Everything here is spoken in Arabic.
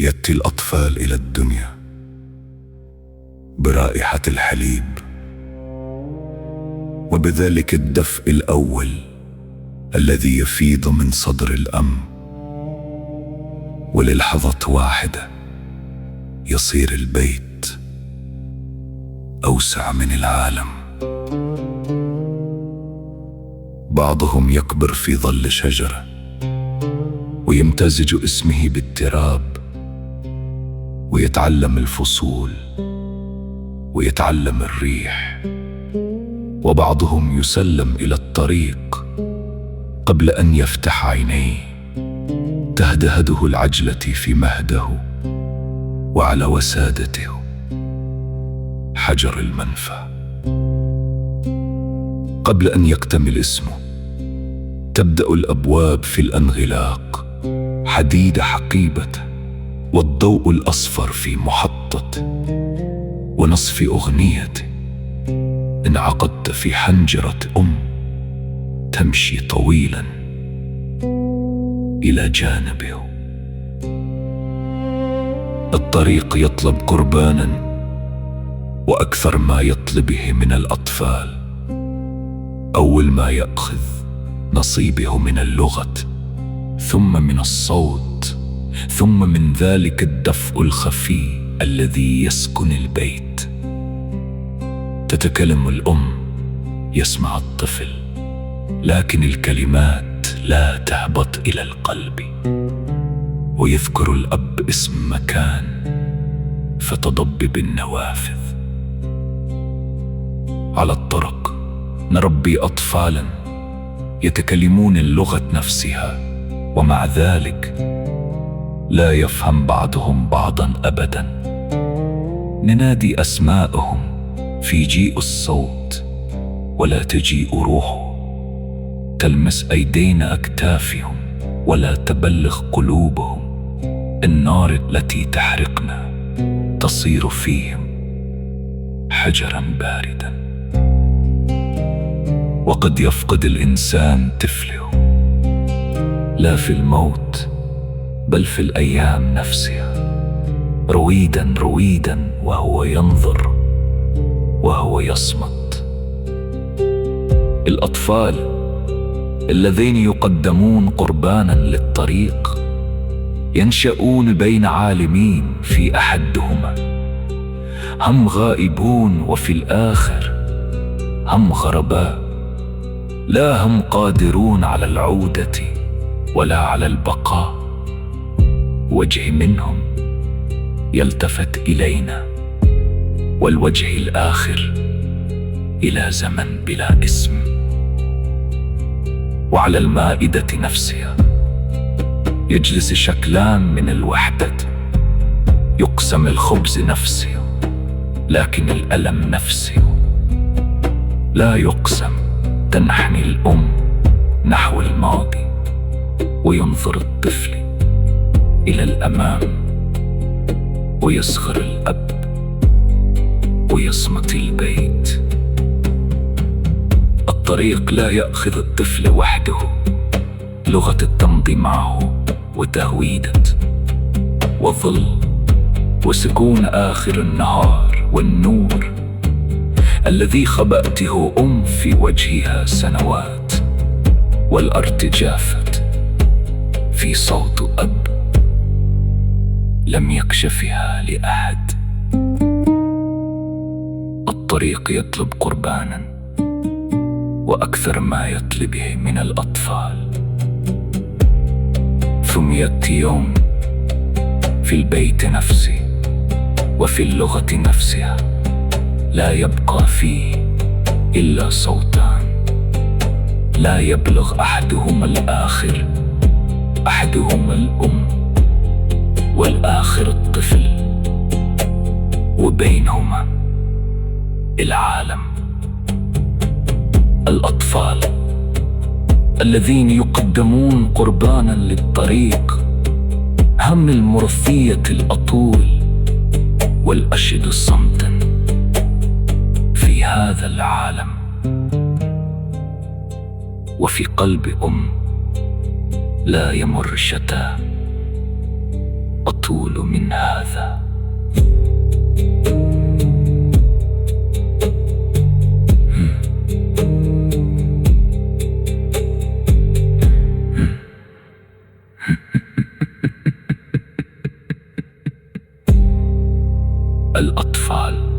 يأتي الأطفال إلى الدنيا برائحة الحليب، وبذلك الدفء الأول الذي يفيض من صدر الأم، وللحظة واحدة يصير البيت أوسع من العالم. بعضهم يكبر في ظل شجرة ويمتزج اسمه بالتراب، ويتعلم الفصول ويتعلم الريح، وبعضهم يسلم إلى الطريق قبل أن يفتح عينيه، تهدهده العجلة في مهده، وعلى وسادته حجر المنفى. قبل أن يكتمل اسمه تبدأ الأبواب في الانغلاق، حديد حقيبته والضوء الأصفر في محطته ونصف أغنيته. انعقدت في حنجرة تمشي طويلا إلى جانبه. الطريق يطلب قربانا، وأكثر ما يطلبه من الأطفال. أول ما يأخذ نصيبه من اللغة، ثم من الصوت، ثم من ذلك الدفء الخفي الذي يسكن البيت. تتكلم الأم، يسمع الطفل، لكن الكلمات لا تهبط إلى القلب. ويذكر الأب اسم مكان فتضبب النوافذ. على الطرق نربي أطفالا يتكلمون اللغة نفسها، ومع ذلك لا يفهم بعضهم بعضا أبدا. ننادي أسماءهم فيجيء الصوت ولا تجيء روحه، تلمس أيدينا أكتافهم ولا تبلغ قلوبهم. النار التي تحرقنا تصير فيهم حجرا باردا. وقد يفقد الإنسان طفله، لا في الموت بل في الأيام نفسها، رويدا رويدا وهو ينظر وهو يصمت. الأطفال الذين يقدمون قربانا للطريق ينشأون بين عالمين، في أحدهما هم غائبون وفي الآخر هم غرباء، لا هم قادرون على العودة ولا على البقاء. وجه منهم يلتفت إلينا، والوجه الآخر إلى زمن بلا اسم. وعلى المائدة نفسها يجلس شكلان من الوحدة، يقسم الخبز نفسه لكن الألم نفسه لا يقسم. تنحني الأم نحو الماضي، وينظر الطفل إلى الأمام، ويصغر الأب ويصمت البيت. الطريق لا يأخذ الطفل وحده، لغة تمضي معه وتهويدة وظل وسكون آخر النهار، والنور الذي خبأته في وجهها سنوات، والأرض جافت في صوت أب لم يكشفها لأحد. الطريق يطلب قربانا، وأكثر ما يطلبه من الأطفال. ثم يأتي يوم في البيت نفسه وفي اللغة نفسها لا يبقى فيه إلا صوتان، لا يبلغ أحدهما الآخر، أحدهما الأم والآخر الطفل، وبينهما العالم. الأطفال الذين يقدمون قربانا للطريق هم المرثية الأطول والأشد صمتا في هذا العالم. وفي قلب لا يمر شتاء. أطول من هذا. الأطفال